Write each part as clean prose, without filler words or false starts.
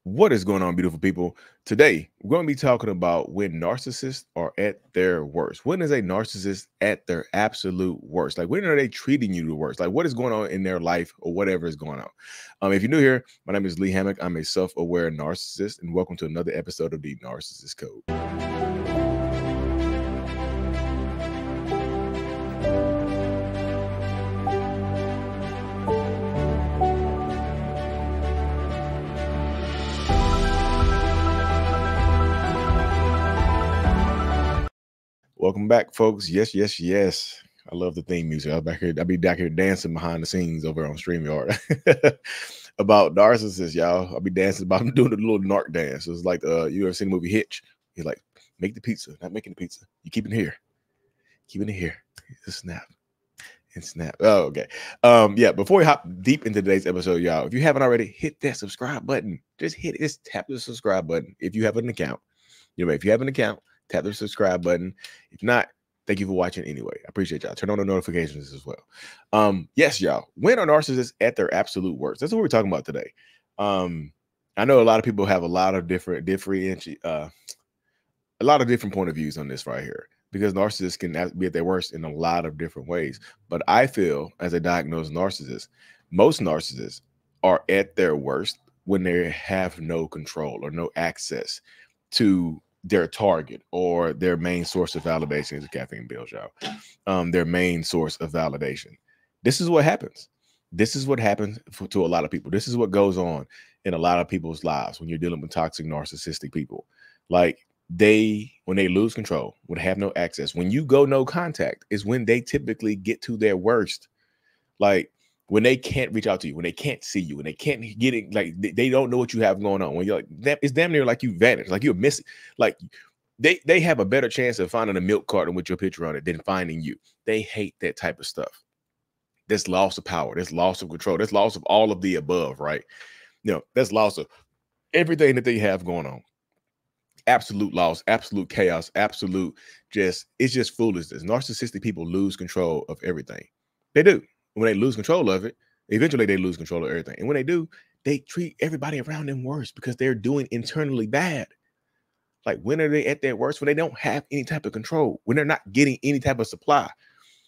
What is going on, beautiful people? Today, we're going to be talking about when narcissists are at their worst. When is a narcissist at their absolute worst? Like, when are they treating you the worst? Like, what is going on in their life or whatever is going on? If you're new here, my name is Lee Hammock. I'm a self-aware narcissist, and welcome to another episode of the Narcissist Code. Welcome back, folks. Yes, yes, yes. I love the theme music. I'll be back here dancing behind the scenes over on StreamYard about narcissists, y'all. I'll be dancing about doing a little narc dance. It's like you ever seen the movie Hitch? You're like, make the pizza, not making the pizza. You keep it here. Keeping it here. Just snap. And snap. Oh, okay. Yeah, before we hop deep into today's episode, y'all, if you haven't already, hit that subscribe button. Just hit it. Just tap the subscribe button if you have an account. If you have an account, tap the subscribe button. If not, thank you for watching anyway. I appreciate y'all. Turn on the notifications as well. Yes, y'all. When are narcissists at their absolute worst? That's what we're talking about today. I know a lot of people have a lot of different point of views on this right here, because narcissists can be at their worst in a lot of different ways. But I feel, as a diagnosed narcissist, most narcissists are at their worst when they have no control or no access to their target or their main source of validation. Is caffeine bills, y'all. Their main source of validation. This is what happens. This is what happens to a lot of people. This is what goes on in a lot of people's lives when you're dealing with toxic narcissistic people. Like, when they lose control, when they have no access, when you go no contact, is when they typically get to their worst. Like, when they can't reach out to you, when they can't see you, when they can't get it, like they don't know what you have going on. When you're like, it's damn near like you vanished, like you're missing. Like, they have a better chance of finding a milk carton with your picture on it than finding you. They hate that type of stuff. This loss of power, this loss of control, this loss of all of the above, right? That's loss of everything that they have going on. Absolute loss, absolute chaos, absolute it's just foolishness. Narcissistic people lose control of everything. They do. When they lose control of it, eventually they lose control of everything. And when they do, they treat everybody around them worse because they're doing internally bad. Like, when are they at their worst? When they don't have any type of control, when they're not getting any type of supply,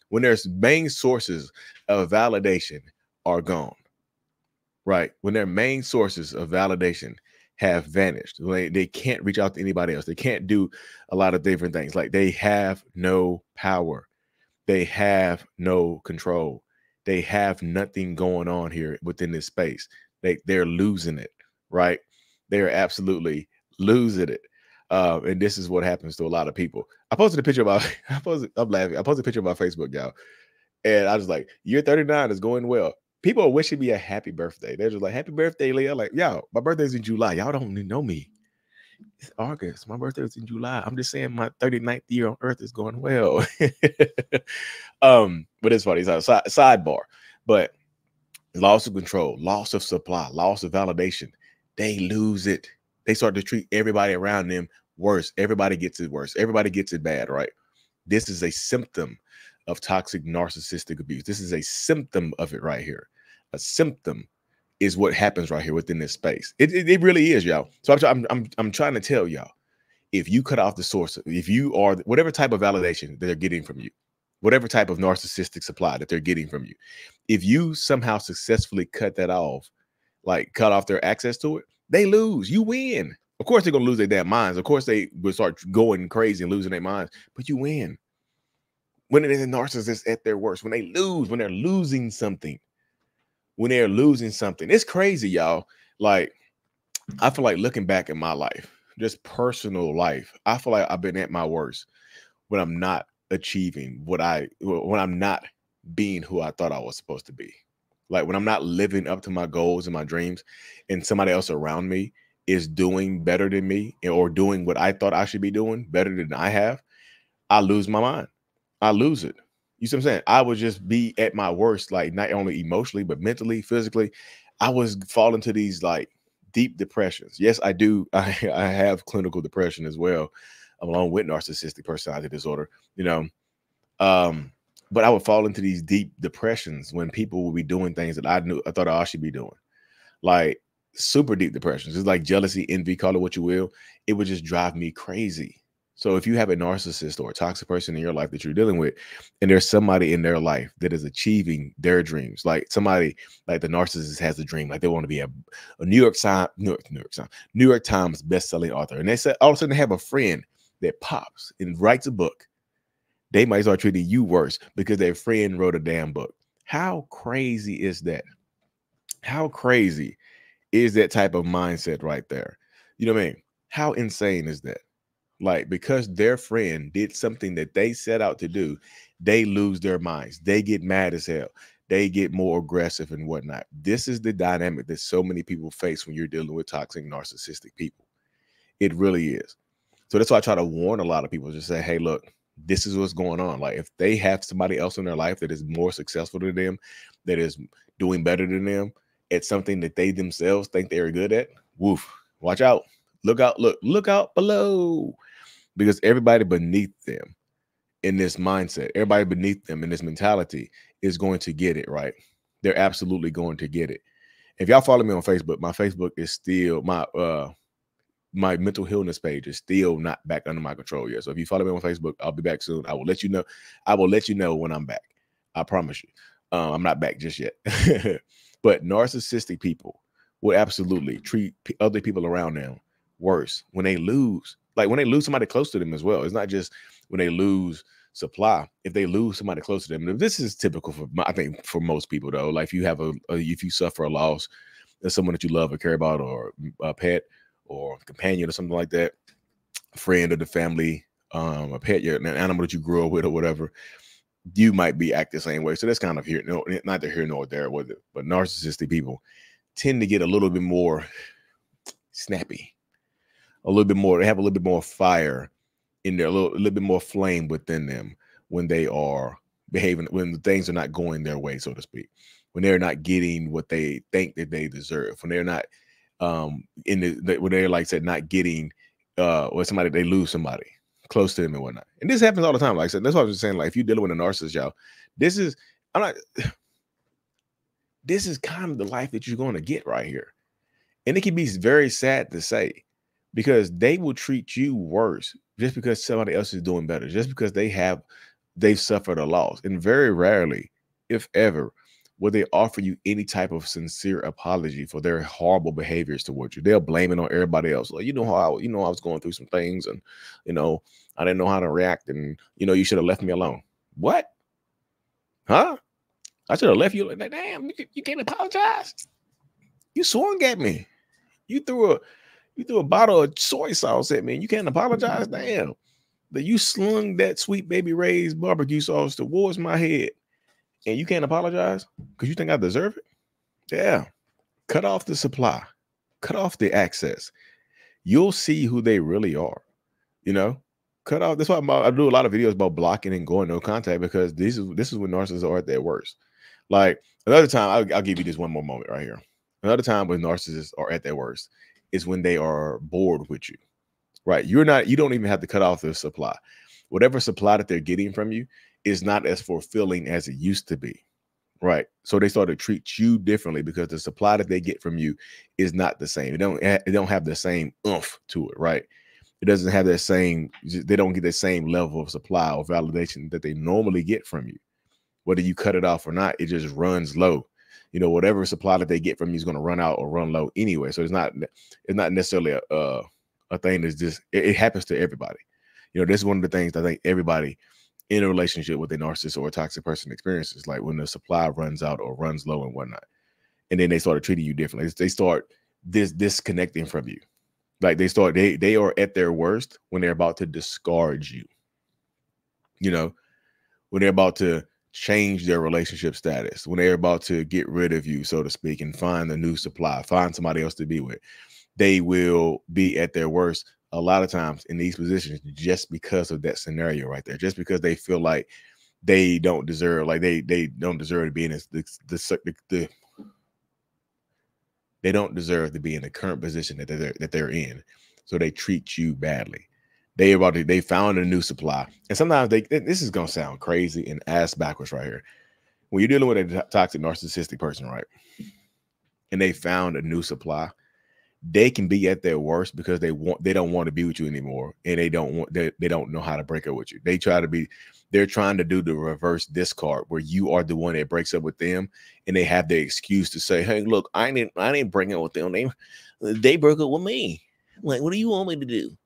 when their main sources of validation are gone, right? When their main sources of validation have vanished, they can't reach out to anybody else. They can't do a lot of different things. Like, they have no power. They have no control. They have nothing going on here within this space. They're losing it, right? They're absolutely losing it. And this is what happens to a lot of people. I posted a picture of I'm laughing. I posted a picture of my Facebook, y'all. And I was like, year 39 is going well. People are wishing me a happy birthday. They're just like, happy birthday, Leah. Like, yo, my birthday's in July. Y'all don't know me. It's August. My birthday was in July. I'm just saying my 39th year on Earth is going well. But it's funny. It's a sidebar. But loss of control, loss of supply, loss of validation, they lose it. They start to treat everybody around them worse. Everybody gets it worse. Everybody gets it bad, right? This is a symptom of toxic narcissistic abuse. This is a symptom of it right here. A symptom is what happens right here within this space. It really is, y'all. So I'm trying to tell y'all, if you cut off the source, if you are whatever type of validation that they're getting from you, whatever type of narcissistic supply that they're getting from you, if you somehow successfully cut that off, like cut off their access to it, they lose. You win. Of course, they're going to lose their damn minds. Of course, they will start going crazy and losing their minds, but you win. When it is a narcissist at their worst, when they lose, when they're losing something, it's crazy, y'all. Like, I feel like looking back at my life, just personal life, I feel like I've been at my worst when I'm not achieving when I'm not being who I thought I was supposed to be. Like, when I'm not living up to my goals and my dreams, and somebody else around me is doing better than me, or doing what I thought I should be doing better than I have, I lose my mind. I lose it. You see what I'm saying? I would just be at my worst, like not only emotionally, but mentally, physically. I was falling to these like deep depressions. Yes, I do. I have clinical depression as well, along with narcissistic personality disorder, but I would fall into these deep depressions when people would be doing things that I thought I should be doing. Like, super deep depressions. It's like jealousy, envy, call it what you will. It would just drive me crazy. So if you have a narcissist or a toxic person in your life that you're dealing with, and there's somebody in their life that is achieving their dreams, like somebody like the narcissist has a dream, like they want to be a New York Times best-selling author, and they said all of a sudden they have a friend that pops and writes a book, they might start treating you worse because their friend wrote a damn book. How crazy is that? How crazy is that type of mindset right there? You know what I mean? How insane is that? Like, because their friend did something that they set out to do, they lose their minds. They get mad as hell. They get more aggressive and whatnot. This is the dynamic that so many people face when you're dealing with toxic narcissistic people. It really is. So that's why I try to warn a lot of people, just say, hey, look, this is what's going on. Like, if they have somebody else in their life that is more successful than them, that is doing better than them at something that they themselves think they're good at, woof, watch out. Look out, look out below. Because everybody beneath them in this mindset, everybody beneath them in this mentality is going to get it, right? They're absolutely going to get it. If y'all follow me on Facebook, my Facebook is still, my mental illness page is still not back under my control yet. So if you follow me on Facebook, I'll be back soon. I will let you know. I will let you know when I'm back. I promise you. I'm not back just yet. But narcissistic people will absolutely treat other people around them worse when they lose. Like when they lose somebody close to them as well. It's not just when they lose supply. If they lose somebody close to them, and this is typical for, I think, for most people though. Like if you have if you suffer a loss, there's someone that you love or care about, or a pet or companion or something like that, a friend of the family, a pet, an animal that you grew up with or whatever, you might be acting the same way. So that's kind of here, neither here nor there with it. But narcissistic people tend to get a little bit more snappy. A little bit more, they have a little bit more fire in there, a little bit more flame within them when they are behaving, when things are not going their way, so to speak, when they're not getting what they think that they deserve, when they're not when they're, like I said, not getting or somebody, they lose somebody close to them and whatnot. And this happens all the time. Like I said, that's what I was saying. Like if you're dealing with a narcissist, y'all, this is kind of the life that you're going to get right here. And it can be very sad to say, because they will treat you worse just because somebody else is doing better, just because they've suffered a loss. And very rarely, if ever, will they offer you any type of sincere apology for their horrible behaviors towards you. They'll blame it on everybody else. Like, I was going through some things, and I didn't know how to react, and you should have left me alone. What? Huh? I should have left you. Like, damn, you can't apologize. You swung at me. You threw a bottle of soy sauce at me, and you can't apologize. Damn, that you slung that Sweet Baby Ray's barbecue sauce towards my head, and you can't apologize because you think I deserve it. Yeah, cut off the supply, cut off the access. You'll see who they really are. Cut off. That's why I do a lot of videos about blocking and going no contact, because this is when narcissists are at their worst. Like another time, I'll give you this one more moment right here. Another time when narcissists are at their worst is when they are bored with you, right? You don't even have to cut off the supply. Whatever supply that they're getting from you is not as fulfilling as it used to be, right? So they start to treat you differently because the supply that they get from you is not the same. It don't have the same oomph to it, right? It doesn't have that same, they don't get the same level of supply or validation that they normally get from you. Whether you cut it off or not, it just runs low. Whatever supply that they get from you is going to run out or run low anyway. So it's not necessarily a thing that's just, it happens to everybody. This is one of the things I think everybody in a relationship with a narcissist or a toxic person experiences, like when the supply runs out or runs low and whatnot. And then they start treating you differently. They start disconnecting from you. Like they are at their worst when they're about to discard you. When they're about to change their relationship status, when they're about to get rid of you, so to speak, and find a new supply, find somebody else to be with, they will be at their worst a lot of times in these positions just because of that scenario right there, just because they feel like they don't deserve, they don't deserve to be in they don't deserve to be in the current position that they're in. So they treat you badly. They found a new supply. And sometimes this is going to sound crazy and ass backwards right here. When you're dealing with a toxic narcissistic person, right? And they found a new supply, they can be at their worst because they don't want to be with you anymore, and they don't know how to break up with you. They're trying to do the reverse discard, where you are the one that breaks up with them, and they have their excuse to say, "Hey, look, I didn't break up with them. They broke up with me. Like, what do you want me to do?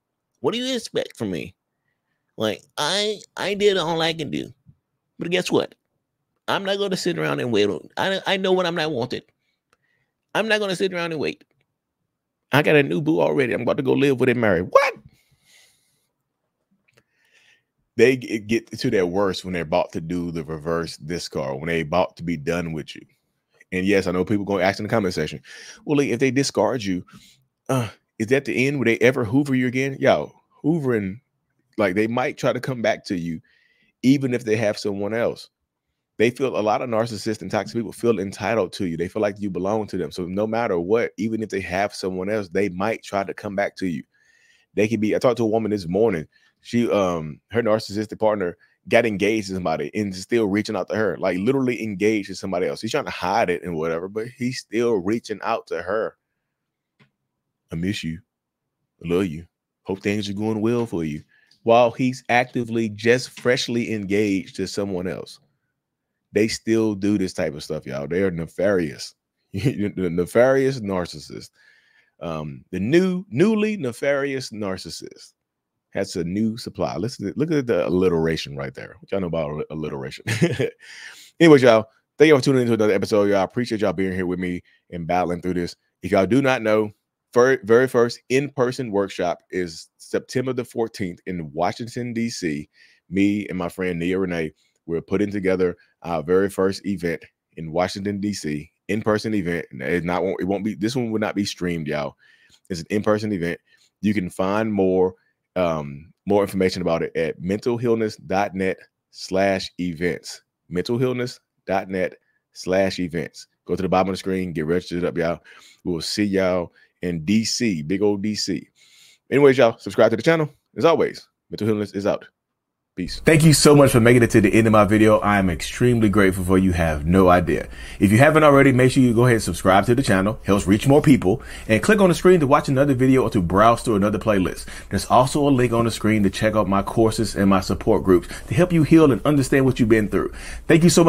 What do you expect from me? Like, I did all I can do. But guess what? I'm not going to sit around and wait. I know when I'm not wanted. I'm not going to sit around and wait. I got a new boo already. I'm about to go live with and marry." What? They get to their worst when they're about to do the reverse discard, when they're about to be done with you. And yes, I know people going to ask in the comment section, well, if they discard you, is that the end? Would they ever hoover you again? Yo, hoovering, like, they might try to come back to you, even if they have someone else. They feel, a lot of narcissists and toxic people feel entitled to you. They feel like you belong to them. So no matter what, even if they have someone else, they might try to come back to you. They could be, I talked to a woman this morning. She, her narcissistic partner got engaged to somebody and is still reaching out to her, like literally engaged to somebody else. He's trying to hide it and whatever, but he's still reaching out to her. I miss you. I love you. Hope things are going well for you. While he's actively just freshly engaged to someone else. They still do this type of stuff, y'all. They are nefarious. The nefarious narcissist. The newly nefarious narcissist. That's a new supply. Look at the alliteration right there. What y'all know about alliteration? Anyways, y'all, thank y'all for tuning into another episode. Y'all, appreciate y'all being here with me and battling through this. If y'all do not know, very first in-person workshop is September the 14th in Washington, D.C. Me and my friend Nia Renee, we're putting together our very first event in Washington, D.C. In-person event. It won't be, this one will not be streamed, y'all. It's an in-person event. You can find more information about it at mentalhealness.net/events. mentalhealness.net/events. Go to the bottom of the screen, get registered up, y'all. We will see y'all in DC, big old DC. Anyways, y'all, subscribe to the channel. As always, Mental Healness is out. Peace. Thank you so much for making it to the end of my video. I am extremely grateful for you. Have no idea. If you haven't already, make sure you go ahead and subscribe to the channel. Helps reach more people. And click on the screen to watch another video or to browse through another playlist. There's also a link on the screen to check out my courses and my support groups to help you heal and understand what you've been through. Thank you so much.